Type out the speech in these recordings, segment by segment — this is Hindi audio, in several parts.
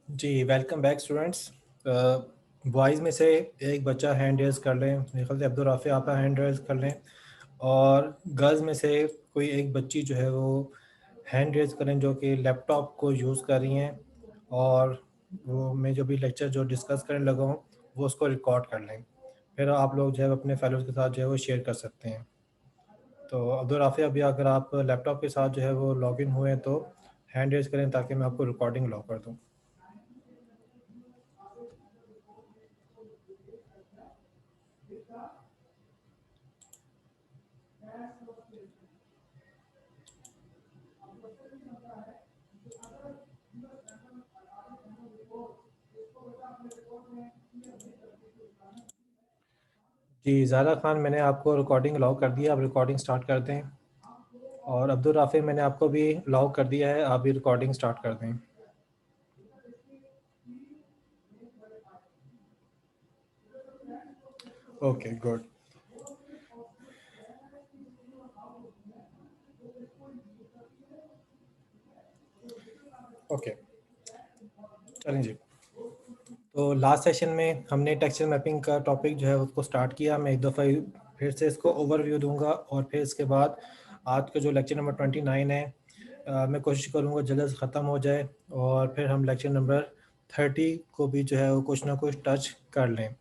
जी, वेलकम बैक स्टूडेंट्स। बॉयज़ में से एक बच्चा हैंड रेज़ कर लें, मेरे ख्याल से अब्दुल राफ़ी आप हैंड रेज़ कर लें, और गर्ल्स में से कोई एक बच्ची जो है वो हैंड रेज़ करें जो कि लैपटॉप को यूज़ कर रही हैं, और वो मैं जो भी लेक्चर जो डिस्कस करने लगा हूँ वो उसको रिकॉर्ड कर लें। फिर आप लोग जो है अपने फेलोज़ के साथ जो है वो शेयर कर सकते हैं। तो अब्दुल राफ़ी, अभी अगर आप लैपटॉप के साथ जो है वो लॉगिन हुए हैं तो हैंड रेज़ करें ताकि मैं आपको रिकॉर्डिंग अलाउ कर दूँ। जी, ज़ारा ख़ान, मैंने आपको रिकॉर्डिंग अलाउ कर दिया, आप रिकॉर्डिंग स्टार्ट कर दें। और अब्दुल राफ़ी, मैंने आपको भी अलाउ कर दिया है, आप भी रिकॉर्डिंग स्टार्ट कर दें। Okay, good. ओके, चलें जी। तो लास्ट सेशन में हमने टेक्सचर मैपिंग का टॉपिक जो है उसको स्टार्ट किया। मैं एक दफ़ा फिर से इसको ओवरव्यू दूंगा, और फिर इसके बाद आज का जो लेक्चर नंबर 29 है, मैं कोशिश करूंगा जल्द से ख़त्म हो जाए, और फिर हम लेक्चर नंबर 30 को भी जो है वो कुछ ना कुछ टच कर लें।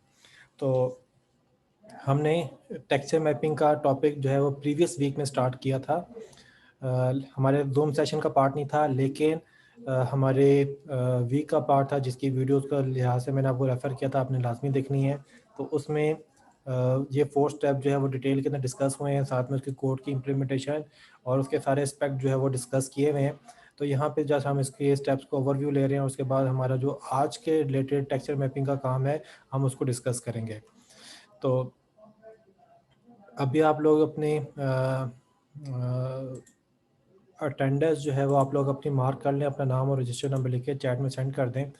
तो हमने टेक्सचर मैपिंग का टॉपिक जो है वो प्रीवियस वीक में स्टार्ट किया था। हमारे जूम सेशन का पार्ट नहीं था, लेकिन हमारे वीक का पार्ट था जिसकी वीडियोस का लिहाज से मैंने आपको रेफ़र किया था, आपने लाजमी देखनी है। तो उसमें ये 4 स्टेप जो है वो डिटेल के अंदर डिस्कस हुए हैं, साथ में उसके कोड की इम्प्लीमेंटेशन और उसके सारे एस्पेक्ट जो है वो डिस्कस किए हुए हैं। तो यहाँ पे जस्ट हम इसके स्टेप्स को ओवरव्यू ले रहे हैं, और उसके बाद हमारा जो आज के रिलेटेड टेक्सचर मैपिंग का काम है हम उसको डिस्कस करेंगे। तो अभी आप लोग अपने अटेंडेंस जो है वो आप लोग अपनी मार्क कर लें, अपना नाम और रजिस्टर नंबर लिख के चैट में सेंड कर दें,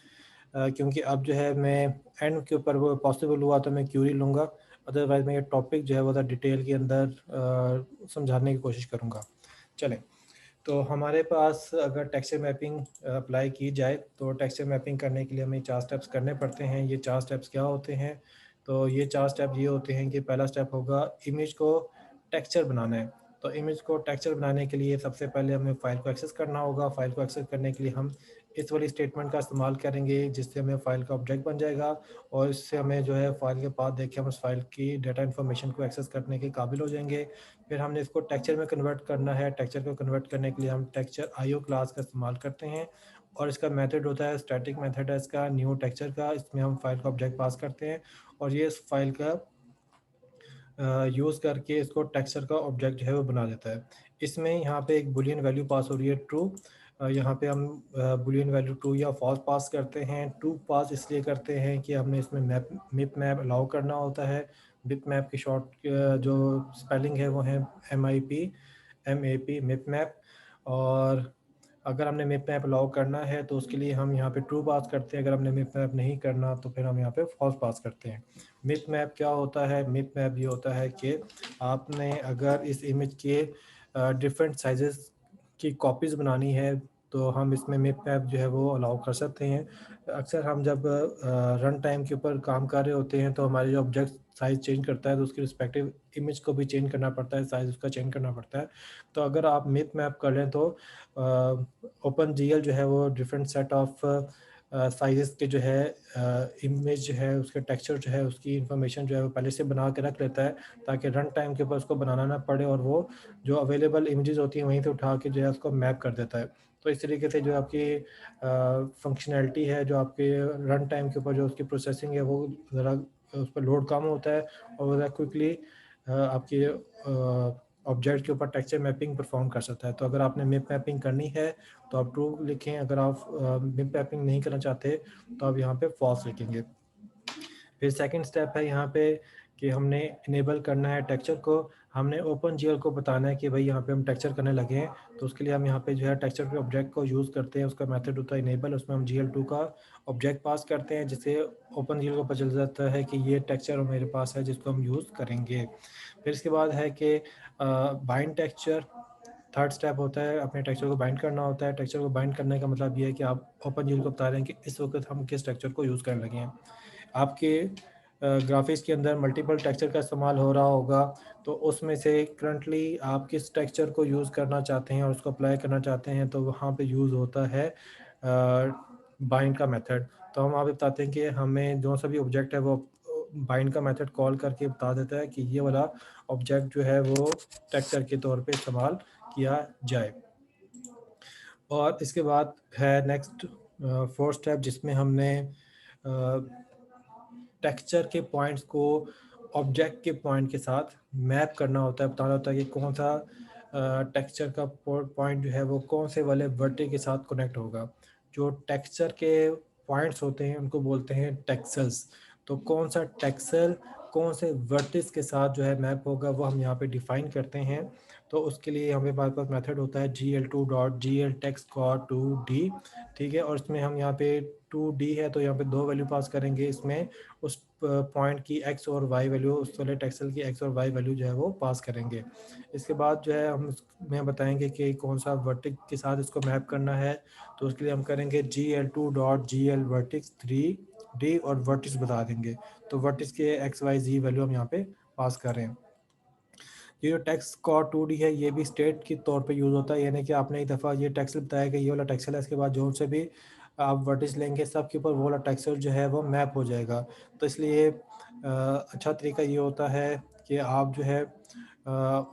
क्योंकि अब जो है मैं एंड के ऊपर वो पॉसिबल हुआ तो मैं क्यूरी लूँगा, अदरवाइज़ मैं ये टॉपिक जो है वो डिटेल के अंदर समझाने की कोशिश करूँगा। चलें, तो हमारे पास अगर टेक्सचर मैपिंग अप्लाई की जाए तो टेक्सचर मैपिंग करने के लिए हमें 4 स्टेप्स करने पड़ते हैं। ये 4 स्टेप्स क्या होते हैं? तो ये 4 स्टेप ये होते हैं कि पहला स्टेप होगा इमेज को टेक्सचर बनाना है। तो इमेज को टेक्सचर बनाने के लिए सबसे पहले हमें फ़ाइल को एक्सेस करना होगा। फ़ाइल को एक्सेस करने के लिए हम इस वाली स्टेटमेंट का इस्तेमाल करेंगे, जिससे हमें फ़ाइल का ऑब्जेक्ट बन जाएगा, और इससे हमें जो है फ़ाइल के पाथ देख के हम उस फ़ाइल की डेटा इन्फॉर्मेशन को एक्सेस करने के काबिल हो जाएंगे। फिर हमने इसको टेक्सचर में कन्वर्ट करना है। टेक्सचर को कन्वर्ट करने के लिए हम टेक्सचर आईओ क्लास का इस्तेमाल करते हैं, और इसका मेथड होता है स्टैटिक मेथड है इसका, न्यू टेक्सचर का। इसमें हम फाइल का ऑब्जेक्ट पास करते हैं, और ये इस फाइल का यूज़ करके इसको टेक्सचर का ऑब्जेक्ट जो है वो बना देता है। इसमें यहाँ पे एक बुलियन वैल्यू पास हो रही है ट्रू। यहाँ पे हम बुलियन वैल्यू ट्रू या फॉल्स पास करते हैं। ट्रू पास इसलिए करते हैं कि हमने इसमें मिप मैप अलाउ करना होता है। मिप मैप की शॉर्ट जो स्पेलिंग है वो है MIP मिप मैप। और अगर हमने मिप मैप अलाउ करना है तो उसके लिए हम यहाँ पे ट्रू पास करते हैं। अगर हमने मिप मैप नहीं करना तो फिर हम यहाँ पे फॉल्स पास करते हैं। मिप मैप क्या होता है? मिप मैप ये होता है कि आपने अगर इस इमेज के डिफरेंट साइजेस की कॉपीज़ बनानी है तो हम इसमें मिप मैप जो है वो अलाउ कर सकते हैं। अक्सर हम जब रन टाइम के ऊपर काम कर रहे होते हैं तो हमारे जो ऑब्जेक्ट साइज़ चेंज करता है तो उसके रिस्पेक्टिव इमेज को भी चेंज करना पड़ता है, साइज़ उसका चेंज करना पड़ता है। तो अगर आप मिप मैप कर लें तो ओपन जीएल जो है वो डिफरेंट सेट ऑफ साइज़ के जो है इमेज जो है, उसके टेक्सचर जो है, उसकी इन्फॉर्मेशन जो है वो पहले से बना के रख लेता है, ताकि रन टाइम के ऊपर उसको बनाना ना पड़े और वो जो अवेलेबल इमेजेस होती हैं वहीं से उठा के जो है उसको मैप कर देता है। तो इस तरीके से जो आपकी फंक्शनैलिटी है, जो आपके रन टाइम के ऊपर जो उसकी प्रोसेसिंग है, वो ज़रा उस पर लोड कम होता है और वो ज़रा क्विकली आपकी ऑब्जेक्ट के ऊपर टेक्सचर मैपिंग परफॉर्म कर सकता है। तो अगर आपने मिप मैपिंग करनी है तो आप ट्रू लिखें, अगर आप मिप मैपिंग नहीं करना चाहते तो आप यहाँ पे फॉल्स लिखेंगे। फिर सेकंड स्टेप है यहाँ पे कि हमने इनेबल करना है टेक्सचर को। हमने ओपन को बताना है कि भाई यहाँ पे हम टेक्सचर करने लगे हैं, तो उसके लिए हम यहाँ पे जो है टेक्सचर के ऑब्जेक्ट को यूज़ करते हैं। उसका मेथड होता है इनेबल, उसमें हम GL2 का ऑब्जेक्ट पास करते हैं, जिससे ओपन को पता चल जाता है कि ये टेक्सचर मेरे पास है जिसको हम यूज़ करेंगे। फिर इसके बाद है कि बाइंड टेक्सचर। थर्ड स्टेप होता है अपने टेक्सचर को बाइंड करना होता है। टेक्सचर को बाइंड करने का मतलब ये है कि आप ओपन को बता रहे हैं कि इस वक्त हम किस टेक्सचर को यूज़ करने लगे हैं। आपके ग्राफिक्स के अंदर मल्टीपल टेक्सचर का इस्तेमाल हो रहा होगा, तो उसमें से करंटली आप किस टेक्सचर को यूज़ करना चाहते हैं और उसको अप्लाई करना चाहते हैं, तो वहाँ पे यूज़ होता है बाइंड का मेथड। तो हम वहाँ पे बताते हैं कि हमें जो सा भी ऑब्जेक्ट है वो बाइंड का मेथड कॉल करके बता देता है कि ये वाला ऑब्जेक्ट जो है वो टेक्सचर के तौर पे इस्तेमाल किया जाए। और इसके बाद है नेक्स्ट फोर्थ स्टेप, जिसमें हमने टेक्सचर के पॉइंट्स को ऑब्जेक्ट के पॉइंट के साथ मैप करना होता है, बताना होता है कि कौन सा टेक्सचर का पॉइंट जो है वो कौन से वाले वर्टेक्स के साथ कनेक्ट होगा। जो टेक्सचर के पॉइंट्स होते हैं उनको बोलते हैं टेक्सल्स। तो कौन सा टेक्सल कौन से वर्टेक्स के साथ जो है मैप होगा वो हम यहाँ पे डिफाइन करते हैं। तो उसके लिए हमारे पास मेथड होता है GL2.GLTextCore2D, ठीक है। और इसमें हम यहाँ पे 2D है तो यहाँ पे 2 वैल्यू पास करेंगे, इसमें उस पॉइंट की x और y वैल्यू, उस वाले टेक्सल की x और y वैल्यू जो है वो पास करेंगे। इसके बाद जो है हम इसमें बताएंगे कि कौन सा वर्टेक्स के साथ इसको मैप करना है। तो उसके लिए हम करेंगे GL2.GL वर्टेक्स 3D और वर्टेक्स बता देंगे। तो वर्टेक्स के x y z वैल्यू हम यहाँ पे पास कर रहे हैं। ये जो टेक्स्ट कॉर 2D है ये भी स्टेट के तौर पे यूज़ होता है, यानी कि आपने एक दफ़ा ये टेक्सल बताया कि ये वाला टेक्सल है, इसके बाद जो से भी आप वर्टिस लेंगे सब के ऊपर वो वाला टेक्सल जो है वो मैप हो जाएगा। तो इसलिए अच्छा तरीका ये होता है कि आप जो है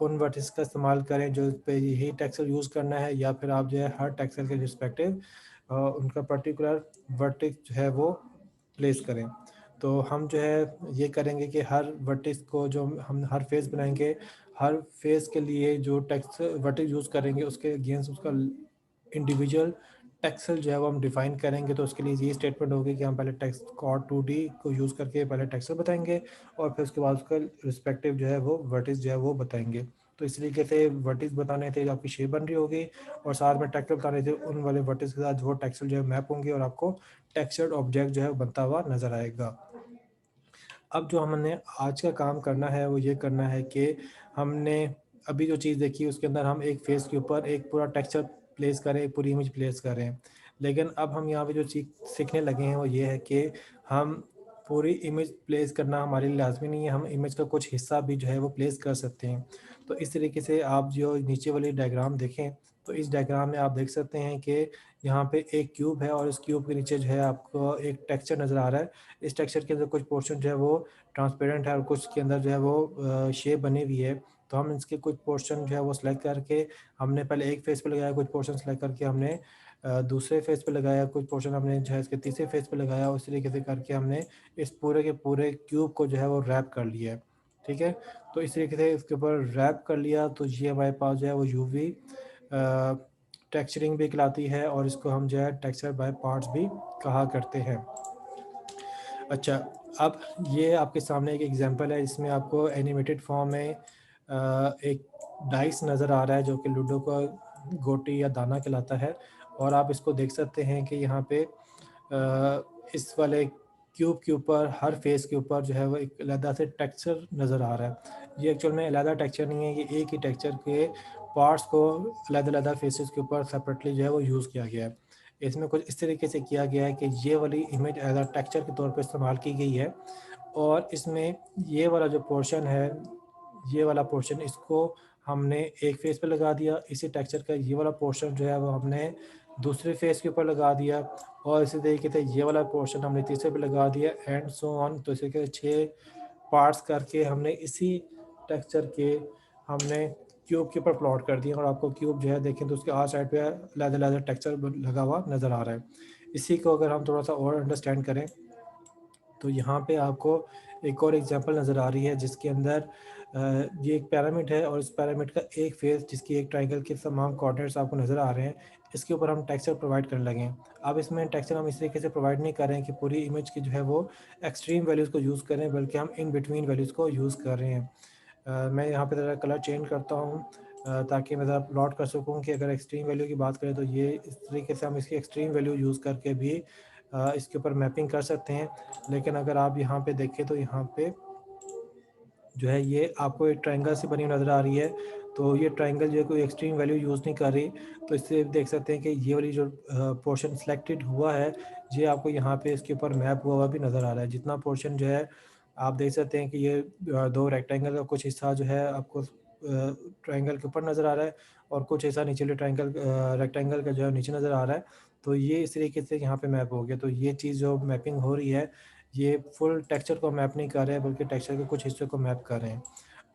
उन वर्टिस का इस्तेमाल करें जो पे यही टेक्सल यूज़ करना है, या फिर आप जो है हर टेक्सल के रिस्पेक्टिव उनका पर्टिकुलर वर्टेक्स जो है वो प्लेस करें। तो हम जो है ये करेंगे कि हर वर्टेक्स को जो हम हर फेस बनाएंगे, हर फेस के लिए जो टेक्स्ट वर्टेक्स यूज़ करेंगे उसके अगेंस्ट उसका इंडिविजुअल टेक्सल जो है वो हम डिफाइन करेंगे। तो उसके लिए ये स्टेटमेंट होगी कि हम पहले टेक्स्ट कॉर्ड 2D को यूज़ करके पहले टेक्सल बताएंगे और फिर उसके बाद उसका रिस्पेक्टिव जो है वो वर्टेक्स जो है वो बताएंगे। तो इस तरीके से वर्टेक्स बताने थे आपकी शेप बन रही होगी और साथ में टेक्सल बताने थे उन वाले वर्टेक्स के साथ वो टेक्सल जो है मैप होंगे और आपको टेक्सचर्ड ऑब्जेक्ट जो है बनता हुआ नजर आएगा। अब जो हमने आज का काम करना है वो ये करना है कि हमने अभी जो चीज़ देखी उसके अंदर हम एक फेस के ऊपर एक पूरा टेक्सचर प्लेस करें, एक पूरी इमेज प्लेस करें। लेकिन अब हम यहाँ पे जो चीज़ सीखने लगे हैं वो ये है कि हम पूरी इमेज प्लेस करना हमारे लिए लाजमी नहीं है, हम इमेज का कुछ हिस्सा भी जो है वो प्लेस कर सकते हैं। तो इस तरीके से आप जो नीचे वाली डायग्राम देखें तो इस डायग्राम में आप देख सकते हैं कि यहाँ पे एक क्यूब है और इस क्यूब के नीचे जो है आपको एक टेक्सचर नज़र आ रहा है। इस टेक्सचर के अंदर कुछ पोर्शन जो है वो ट्रांसपेरेंट है और कुछ के अंदर जो है वो शेप बनी हुई है। तो हम इसके कुछ पोर्शन जो है वो सिलेक्ट करके हमने पहले एक फेस पे लगाया, कुछ पोर्शन सिलेक्ट करके हमने दूसरे फेस पे लगाया, कुछ पोर्शन हमने जो है इसके तीसरे फेस पे लगाया। उस तरीके से करके हमने इस पूरे के पूरे क्यूब को जो है वो रैप कर लिया है, ठीक है। तो इस तरीके से इसके ऊपर रैप कर लिया तो ये हमारे पास जो है वो यूवी टेक्सचरिंग भी कहलाती है और इसको हम जो है टेक्सचर बाय पार्ट्स भी कहा करते हैं। अच्छा, अब ये आपके सामने एक एग्जांपल है जिसमें आपको एनिमेटेड फॉर्म में एक डाइस नज़र आ रहा है जो कि लूडो का गोटी या दाना कहलाता है। और आप इसको देख सकते हैं कि यहाँ पे इस वाले क्यूब के ऊपर हर फेस के ऊपर जो है वो एक अलग से टेक्सचर नज़र आ रहा है। ये एक्चुअल में अलग टेक्सचर नहीं है, ये एक ही टेक्सचर के पार्ट्स को अलग-अलग फेसेस के ऊपर सेपरेटली जो है वो यूज़ किया गया है। इसमें कुछ इस तरीके से किया गया है कि ये वाली इमेज एज़ अ टेक्सचर के तौर पे इस्तेमाल की गई है और इसमें ये वाला जो पोर्शन है, ये वाला पोर्शन इसको हमने एक फेस पे लगा दिया। इसी टेक्सचर का ये वाला पोर्शन जो है वो हमने दूसरे फेस के ऊपर लगा दिया, और इसी तरीके से ये वाला पोर्शन हमने तीसरे पे लगा दिया, एंड सो ऑन। तो इसी तरीके से 6 पार्ट्स करके हमने इसी टेक्सचर के हमने क्यूब के ऊपर प्लॉट कर दिया, और आपको क्यूब जो है देखें तो उसके आर साइड पे लेदर लेदर टेक्सचर लगा हुआ नज़र आ रहा है। इसी को अगर हम थोड़ा सा और अंडरस्टैंड करें तो यहाँ पे आपको एक और एग्जांपल नज़र आ रही है, जिसके अंदर ये एक पिरामिड है, और इस पिरामिड का एक फेस जिसकी एक ट्रायंगल के तमाम कोऑर्डिनेट्स आपको नज़र आ रहे हैं, इसके ऊपर हम टेक्सचर प्रोवाइड करने लगे हैं। अब इसमें टेक्सचर हम इस तरीके से प्रोवाइड नहीं कर रहे हैं कि पूरी इमेज की जो है वो एक्सट्रीम वैल्यूज़ को यूज़ करें, बल्कि हम इन बिटवीन वैल्यूज़ को यूज़ कर रहे हैं। मैं यहाँ पे ज़रा कलर चेंज करता हूँ, ताकि मैं ज़रा प्लॉट कर सकूँ कि अगर एक्सट्रीम वैल्यू की बात करें तो ये इस तरीके से हम इसकी एक्सट्रीम वैल्यू यूज़ करके भी इसके ऊपर मैपिंग कर सकते हैं। लेकिन अगर आप यहाँ पे देखें तो यहाँ पे जो है ये आपको एक ट्रायंगल से बनी हुई नज़र आ रही है, तो ये ट्रायंगल जो है कोई एक्सट्रीम वैल्यू यूज़ नहीं कर रही। तो इससे देख सकते हैं कि ये वाली जो पोर्शन सिलेक्टेड हुआ है, ये आपको यहाँ पे इसके ऊपर मैप हुआ हुआ भी नज़र आ रहा है। जितना पोर्शन जो है आप देख सकते हैं कि ये 2 रेक्टेंगल का कुछ हिस्सा जो है आपको ट्रायंगल के ऊपर नज़र आ रहा है, और कुछ हिस्सा निचले ट्रायंगल रेक्टेंगल का जो है नीचे नज़र आ रहा है। तो ये इस तरीके से यहाँ पे मैप हो गया। तो ये चीज़ जो मैपिंग हो रही है, ये फुल टेक्सचर को मैप नहीं कर रहे हैं, बल्कि टेक्सचर के कुछ हिस्सों को मैप कर रहे हैं।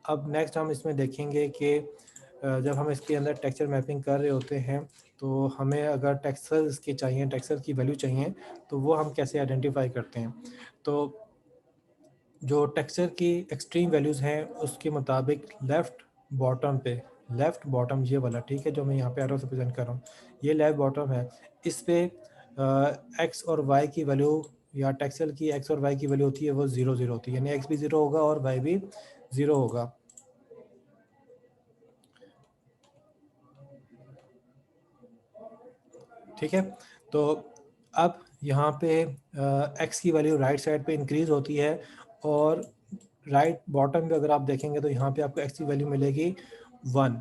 अब नेक्स्ट हम इसमें देखेंगे कि जब हम इसके अंदर टेक्सचर मैपिंग कर रहे होते हैं, तो हमें अगर टेक्सचर्स की चाहिए, टेक्सचर की वैल्यू चाहिए, तो वो हम कैसे आइडेंटिफाई करते हैं। तो जो टेक्सचर की एक्सट्रीम वैल्यूज़ हैं, उसके मुताबिक लेफ़्ट बॉटम ये वाला, ठीक है, जो मैं यहाँ पे एरो से प्रेज़ेंट कर रहा हूँ, ये लेफ़्ट बॉटम है। इस पे एक्स और वाई की वैल्यू, या टेक्सचर की एक्स और वाई की वैल्यू होती है वो 0, 0 होती है, यानी एक्स भी 0 होगा और वाई भी 0 होगा। ठीक है? तो अब यहाँ पे एक्स की वैल्यू राइट साइड पे इंक्रीज़ होती है, और राइट बॉटम पे अगर आप देखेंगे तो यहाँ पे आपको एक्स की वैल्यू मिलेगी 1।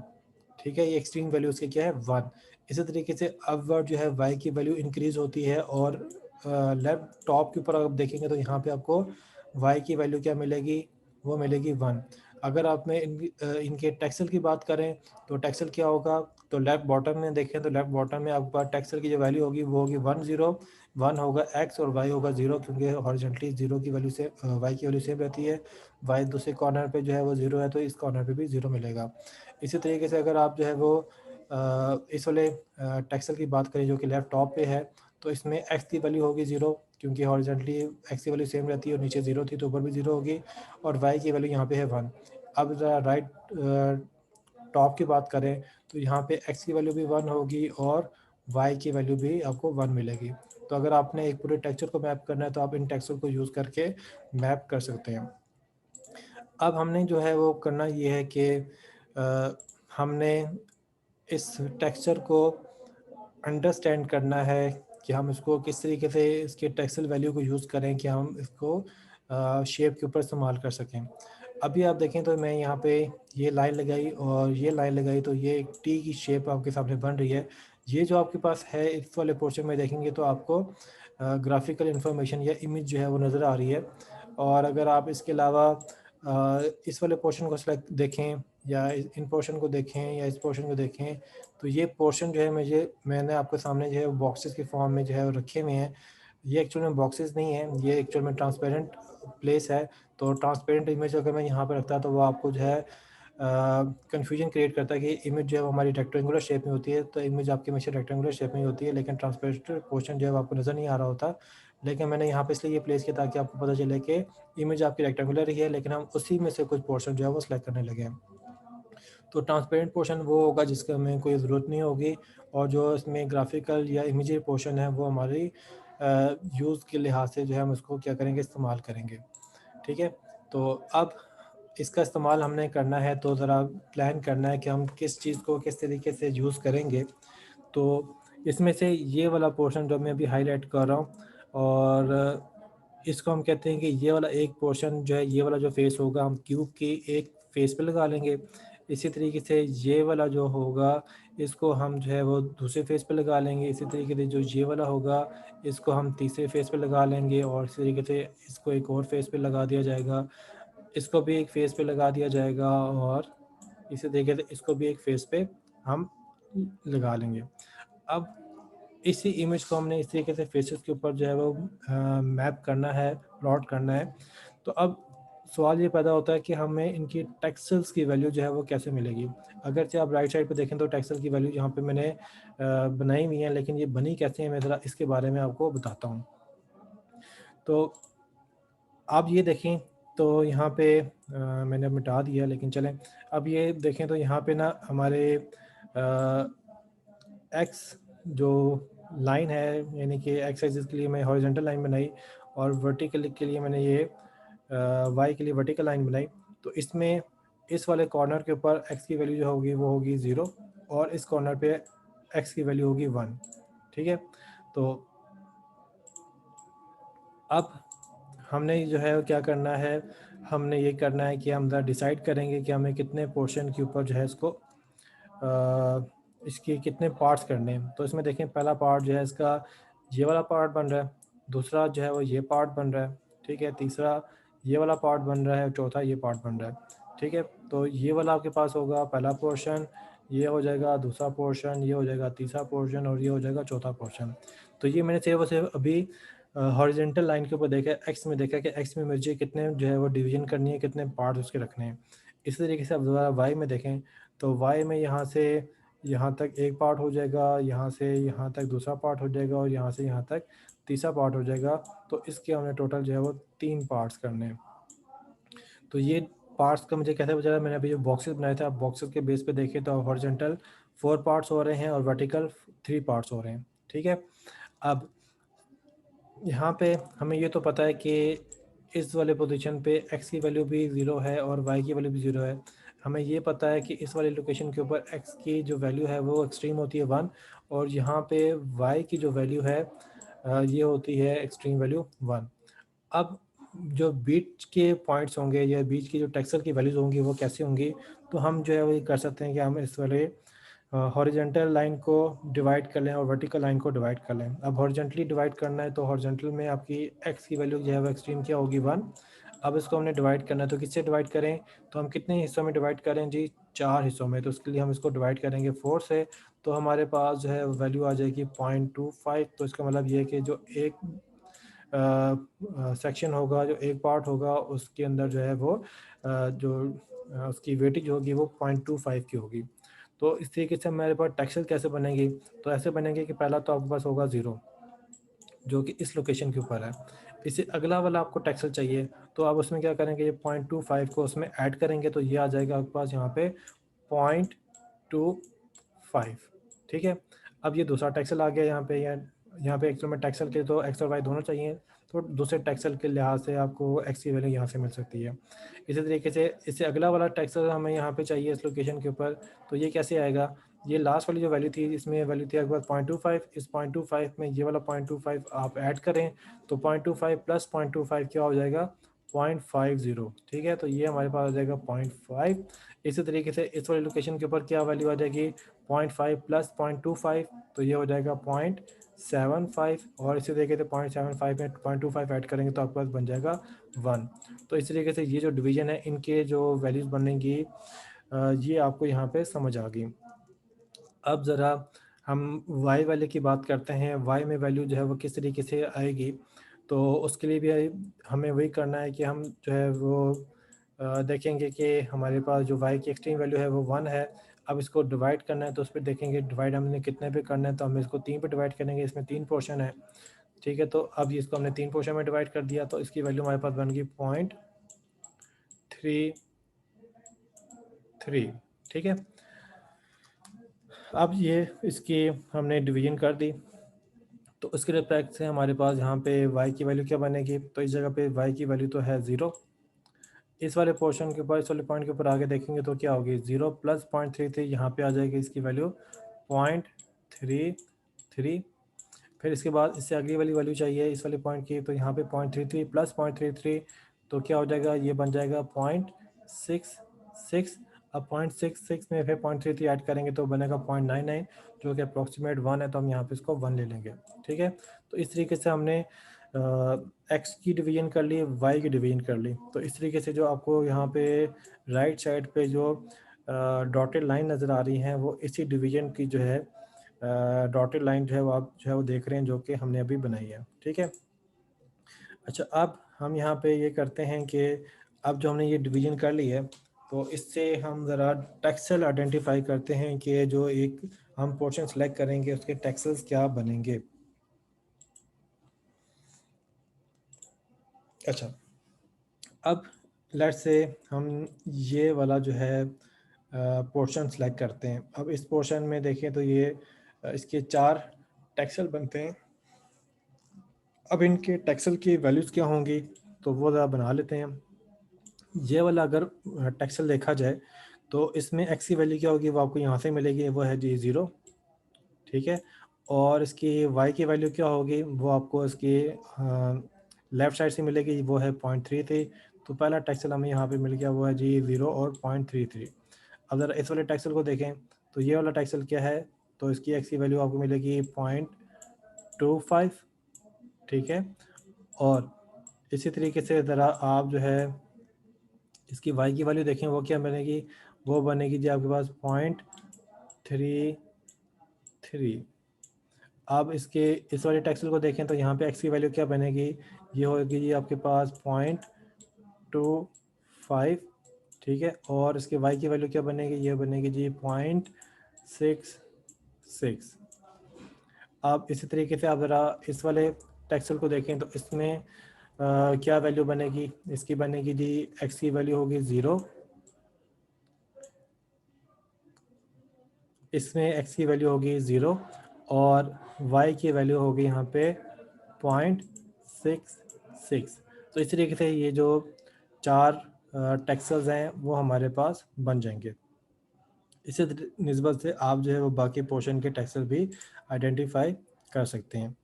ठीक है? ये एक्सट्रीम वैल्यू उसकी क्या है, 1। इसी तरीके से अपवर्ड जो है वाई की वैल्यू इंक्रीज़ होती है, और लेफ्ट टॉप के ऊपर आप देखेंगे तो यहाँ पे आपको वाई की वैल्यू क्या मिलेगी, वो मिलेगी 1। अगर आप में इनके टेक्सल की बात करें, तो टेक्सल क्या होगा, तो लेफ्ट बॉटम में देखें तो लेफ्ट बॉटम में आपके पास टेक्सल की जो वैल्यू होगी वो होगी 1, 0। 1 होगा एक्स और वाई होगा 0, क्योंकि हॉरिजॉन्टली 0 की वैल्यू से वाई की वैल्यू सेम रहती है। वाई दूसरे कॉर्नर पे जो है वो 0 है, तो इस कॉर्नर पे भी 0 मिलेगा। इसी तरीके से अगर आप जो है वो इस वाले टेक्सल की बात करें जो कि लेफ्ट टॉप पे है, तो इसमें एक्स की वैल्यू होगी 0, क्योंकि हॉरिजॉन्टली एक्स की वैल्यू सेम रहती है, और नीचे 0 थी तो ऊपर भी 0 होगी, और वाई की वैल्यू यहाँ पे है 1। अब ज़रा राइट टॉप की बात करें, तो यहाँ पे एक्स की वैल्यू भी 1 होगी, और वाई की वैल्यू भी आपको 1 मिलेगी। तो अगर आपने एक पूरे टेक्सचर को मैप करना है, तो आप इन टेक्सचर को यूज़ करके मैप कर सकते हैं। अब हमने जो है वो करना ये है कि हमने इस टेक्सचर को अंडरस्टैंड करना है कि हम इसको किस तरीके से इसके टेक्सचर वैल्यू को यूज़ करें कि हम इसको शेप के ऊपर इस्तेमाल कर सकें। अभी आप देखें तो मैं यहाँ पे ये लाइन लगाई और ये लाइन लगाई, तो ये एक टी की शेप आपके सामने बन रही है। ये जो आपके पास है, इस वाले पोर्शन में देखेंगे तो आपको ग्राफिकल इंफॉर्मेशन या इमेज जो है वो नज़र आ रही है। और अगर आप इसके अलावा इस वाले पोर्शन को सेलेक्ट देखें, या इन पोर्शन को देखें, या इस पोर्शन को देखें, तो ये पोर्शन जो है मैंने आपके सामने जो है बॉक्सेस के फॉर्म में जो है वो रखे हुए हैं। ये एक्चुअल में बॉक्सेस नहीं है, ये एक्चुअल में ट्रांसपेरेंट प्लेस है। तो ट्रांसपेरेंट इमेज अगर मैं यहाँ पे रखता तो वो आपको जो है कन्फ्यूजन क्रिएट करता है कि इमेज जो है वो हमारी रेक्टेंगुलर शेप में होती है, तो इमेज आपकी हमेशा रेक्टेंगुलर शेप में ही होती है, लेकिन ट्रांसपेरेंट पोर्शन जो है वो आपको नज़र नहीं आ रहा होता। लेकिन मैंने यहाँ पे इसलिए ये प्लेस किया ताकि आपको पता चले कि इमेज आपकी रेक्टेंगुलर ही है, लेकिन हम उसी में से कुछ पोर्शन जो है वो सिलेक्ट करने लगे हैं। तो ट्रांसपेरेंट पोर्शन वो होगा जिसका हमें कोई ज़रूरत नहीं होगी, और जो इसमें ग्राफिकल या इमेज पोर्शन है वो हमारी यूज़ के लिहाज से जो है हम उसको क्या करेंगे, इस्तेमाल करेंगे। ठीक है? तो अब इसका इस्तेमाल हमने करना है, तो ज़रा प्लान करना है कि हम किस चीज़ को किस तरीके से यूज़ करेंगे। तो इसमें से ये वाला पोर्शन जो मैं अभी हाईलाइट कर रहा हूँ, और इसको हम कहते हैं कि ये वाला एक पोर्शन जो है, ये वाला जो फेस होगा, हम क्यूब की एक फेस पे लगा लेंगे। इसी तरीके से ये वाला जो होगा, इसको हम जो है वो दूसरे फेस पे लगा लेंगे। इसी तरीके से जो ये वाला होगा, इसको हम तीसरे फेस पे लगा लेंगे, और इसी तरीके से इसको एक और फेस पे लगा दिया जाएगा। इसको भी एक फेस पे लगा दिया जाएगा, और इसी तरीके से इसको भी एक फेस पे हम लगा लेंगे। अब इसी इमेज को हमने इस तरीके से फेसेस के ऊपर जो है वो मैप करना है, प्लॉट करना है। तो अब सवाल ये पैदा होता है कि हमें इनकी टेक्सचर्स की वैल्यू जो है वो कैसे मिलेगी। अगर से आप राइट साइड पे देखें तो टेक्सचर की वैल्यू यहाँ पे मैंने बनाई हुई है, लेकिन ये बनी कैसे है मैं ज़रा इसके बारे में आपको बताता हूँ। तो आप ये देखें तो यहाँ पे मैंने मिटा दिया, लेकिन चलें अब ये देखें तो यहाँ पे ना हमारे एक्स जो लाइन है, यानी कि एक्स एक्सिस के लिए मैं हॉरिजॉन्टल लाइन बनाई और वर्टिकल के लिए मैंने ये वाई के लिए वर्टिकल लाइन बनाई। तो इसमें इस वाले कॉर्नर के ऊपर एक्स की वैल्यू जो होगी वो होगी 0 और इस कॉर्नर पे एक्स की वैल्यू होगी 1। ठीक है, तो अब हमने जो है क्या करना है, हमने ये करना है कि हम ज़रा डिसाइड करेंगे कि हमें कितने पोर्शन के ऊपर जो है इसको इसके कितने पार्ट्स करने हैं। तो इसमें देखें पहला पार्ट जो है इसका ये वाला पार्ट बन रहा है, दूसरा जो है वो ये पार्ट बन रहा है, ठीक है, तीसरा ये वाला पार्ट बन रहा है, चौथा ये पार्ट बन रहा है। ठीक है, तो ये वाला आपके पास होगा पहला पोर्शन, ये हो जाएगा दूसरा पोर्शन, ये हो जाएगा तीसरा पोर्शन और ये हो जाएगा चौथा पोर्शन। तो ये मैंने सिर्फ और सिर्फ अभी हॉरिजॉन्टल लाइन के ऊपर देखा, एक्स में देखा कि एक्स में मुझे कितने जो है वो डिवीजन करनी है, कितने पार्ट उसके रखने हैं। इसी तरीके से अब दोबारा वाई में देखें तो वाई में यहाँ से यहाँ तक एक पार्ट हो जाएगा, यहाँ से यहाँ तक दूसरा पार्ट हो जाएगा और यहाँ से यहाँ तक तीसरा पार्ट हो जाएगा। तो इसके हमने टोटल जो है वो 3 पार्ट्स करने हैं। तो ये पार्ट्स का मुझे कैसे बचा, मैंने अभी जो बॉक्सेस बनाए थे, आप बॉक्सेस के बेस पे देखें तो हॉरिजॉन्टल 4 पार्ट्स हो रहे हैं और वर्टिकल 3 पार्ट्स हो रहे हैं। ठीक है, अब यहाँ पे हमें ये तो पता है कि इस वाले पोजीशन पे x की वैल्यू भी 0 है और y की वैल्यू भी 0 है। हमें ये पता है कि इस वाले लोकेशन के ऊपर x की जो वैल्यू है वो एक्सट्रीम होती है 1 और यहाँ पे y की जो वैल्यू है ये होती है एक्सट्रीम वैल्यू 1। अब जो बीच के पॉइंट्स होंगे या बीच की जो टेक्सचर की वैल्यूज़ होंगी वो कैसे होंगी, तो हम जो है वही कर सकते हैं कि हम इस वाले हॉरिजॉन्टल लाइन को डिवाइड कर लें और वर्टिकल लाइन को डिवाइड कर लें। अब हॉरिजॉन्टली डिवाइड करना है तो हॉरिजॉन्टल में आपकी एक्स की वैल्यू जो है वो एक्सट्रीम क्या होगी 1। अब इसको हमने डिवाइड करना है तो किससे डिवाइड करें, तो हम कितने हिस्सों में डिवाइड करें जी, 4 हिस्सों में। तो उसके लिए हम इसको डिवाइड करेंगे 4 से, तो हमारे पास जो है वैल्यू आ जाएगी 0.25। तो इसका मतलब ये है कि जो एक सेक्शन होगा, जो एक पार्ट होगा उसके अंदर जो है वो उसकी वेटेज होगी वो 0.25 की होगी। तो इस तरीके से हमारे पास टेक्सचर कैसे बनेगी, तो ऐसे बनेंगे कि पहला तो आपके पास होगा 0 जो कि इस लोकेशन के ऊपर है। इससे अगला वाला आपको टेक्सचर चाहिए तो आप उसमें क्या करेंगे, ये 0.25 को उसमें ऐड करेंगे तो ये आ जाएगा आपके पास यहाँ पे 0.25। ठीक है, अब ये दूसरा टेक्सचर आ गया यहाँ पे एक्चुअल में टेक्सचर के तो एक्स और वाई दोनों चाहिए, तो दूसरे टेक्सचर के लिहाज से आपको एक्स की वैल्यू यहाँ से मिल सकती है। इसी तरीके से इससे अगला वाला टेक्सचर हमें यहाँ पे चाहिए इस लोकेशन के ऊपर, तो ये कैसे आएगा, ये लास्ट वाली जो वैल्यू थी इसमें वैल्यू थी आपके पास 0.25, इस 0.25 में ये वाला 0.25 आप ऐड करें तो 0.25 प्लस 0.25 क्या हो जाएगा 0.50। ठीक है, तो ये हमारे पास आ जाएगा 0.5। इसी तरीके से इस वाली लोकेशन के ऊपर क्या वैल्यू आ जाएगी 0.5 प्लस 0.25, तो ये हो जाएगा 0.75 और इसी तरीके से 0.75 में 0.25 ऐड करेंगे तो आपके पास बन जाएगा 1। तो इस तरीके से ये जो डिवीजन है इनके जो वैल्यूज़ बनेंगी ये आपको यहाँ पे समझ आ गई। अब ज़रा हम y वाले की बात करते हैं, y में वैल्यू जो है वो किस तरीके से आएगी। तो उसके लिए भी हमें वही करना है कि हम जो है वो देखेंगे कि हमारे पास जो y की एक्सट्रीम वैल्यू है वो 1 है। अब इसको डिवाइड करना है तो उस पर देखेंगे डिवाइड हमने कितने पे करना है, तो हम इसको 3 पे डिवाइड करेंगे, इसमें 3 पोर्शन है। ठीक है, तो अब इसको हमने 3 पोर्शन में डिवाइड कर दिया तो इसकी वैल्यू हमारे पास बन गई 0.33। ठीक है, अब ये इसकी हमने डिवीजन कर दी तो उसके रिस्पेक्ट से हमारे पास यहाँ पे y की वैल्यू क्या बनेगी, तो इस जगह पे y की वैल्यू तो है 0। इस वाले पोर्शन के ऊपर, इस वाले पॉइंट के ऊपर आगे देखेंगे तो क्या होगी 0 प्लस 0.33, यहाँ पे आ जाएगी इसकी वैल्यू 0.33। फिर इसके बाद इससे अगली वाली वैल्यू चाहिए इस वाले पॉइंट की, तो यहाँ पे 0.33 प्लस 0.33 तो क्या हो जाएगा, ये बन जाएगा 0.66। अब 0.66 में फिर 0.33 ऐड करेंगे तो बनेगा 0.99 जो कि अप्रॉक्सीमेट 1 है, तो हम यहाँ पे इसको 1 ले लेंगे। ठीक है, तो इस तरीके से हमने एक्स की डिवीजन कर ली, वाई की डिवीजन कर ली। तो इस तरीके से जो आपको यहाँ पे राइट साइड पे जो डॉटेड लाइन नज़र आ रही हैं वो इसी डिवीजन की जो है डॉटेड लाइन जो है वो आप जो है वो देख रहे हैं जो कि हमने अभी बनाई है, ठीक है। अच्छा, अब हम यहाँ पे ये करते हैं कि अब जो हमने ये डिवीजन कर ली है, तो इससे हम ज़रा टेक्सचर आइडेंटिफाई करते हैं कि जो एक हम पोर्शन सेलेक्ट करेंगे उसके टेक्सचर्स क्या बनेंगे। अच्छा, अब लेट्स से हम ये वाला जो है पोर्शन सेलेक्ट करते हैं। अब इस पोर्शन में देखें तो ये इसके 4 टेक्सचर बनते हैं। अब इनके टेक्सचर की वैल्यूज़ क्या होंगी तो वो ज़रा बना लेते हैं। ये वाला अगर टेक्सचर देखा जाए तो इसमें एक्स की वैल्यू क्या होगी वो आपको यहाँ से मिलेगी, वो है जी 0, ठीक है। और इसकी वाई की वैल्यू क्या होगी वो आपको इसकी लेफ़्ट साइड से मिलेगी, वो है 0.33। तो पहला टेक्सचर हमें यहाँ पे मिल गया, वो है जी 0 और 0.33। अब ज़रा इस वाले टेक्सचर को देखें तो ये वाला टेक्सचर क्या है, तो इसकी एक्स की वैल्यू आपको मिलेगी 0.25, ठीक है। और इसी तरीके से ज़रा आप जो है इसकी वाई की वैल्यू देखें वो क्या बनेगी, वो बनेगी जी आपके पास 0.33। अब इसके इस वाले टेक्सचर को देखें तो यहाँ पे एक्स की वैल्यू क्या बनेगी, ये होगी जी आपके पास 0.25, ठीक है। और इसके वाई की वैल्यू क्या बनेगी, ये बनेगी जी 0.66। अब इसी तरीके से आप ज़रा इस वाले टेक्सचर को देखें तो इसमें क्या वैल्यू बनेगी, इसकी बनेगी जी एक्स की वैल्यू होगी 0, इसमें एक्स की वैल्यू होगी 0 और वाई की वैल्यू होगी यहाँ पे 0.66। तो इस तरीके से ये जो 4 टेक्सचर्स हैं वो हमारे पास बन जाएंगे। इसी निस्बत से आप जो है वो बाकी पोर्शन के टेक्सचर भी आइडेंटिफाई कर सकते हैं।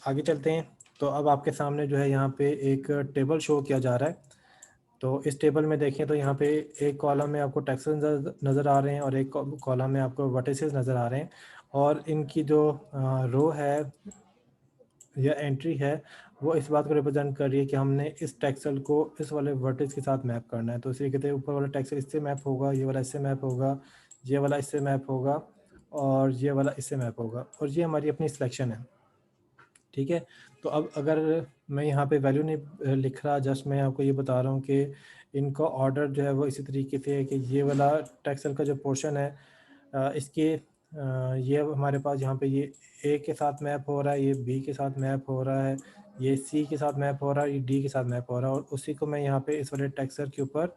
आगे चलते हैं। तो अब आपके सामने जो है यहाँ पे एक टेबल शो किया जा रहा है। तो इस टेबल में देखें तो यहाँ पे एक कॉलम में आपको टेक्सचर नज़र आ रहे हैं और एक कॉलम में आपको वर्टिसेस नज़र आ रहे हैं। और इनकी जो रो है या एंट्री है वो इस बात को रिप्रेजेंट कर रही है कि हमने इस टेक्सचर को इस वाले वर्टिस के साथ मैप करना है। तो इसी कहते हैं ऊपर वाला टेक्सचर इससे मैप होगा, ये वाला इससे मैप होगा, ये वाला इससे मैप होगा और ये वाला इससे मैप होगा, और ये हमारी अपनी सिलेक्शन है, ठीक है। तो अब अगर मैं यहाँ पे वैल्यू नहीं लिख रहा, जस्ट मैं आपको ये बता रहा हूँ कि इनका ऑर्डर जो है वो इसी तरीके से है कि ये वाला टेक्सचर का जो पोर्शन है इसके ये हमारे पास यहाँ पे ये ए के साथ मैप हो रहा है, ये बी के साथ मैप हो रहा है, ये सी के साथ मैप हो रहा है, ये डी के साथ मैप हो रहा है, और उसी को मैं यहाँ पे इस वाले टेक्सचर के ऊपर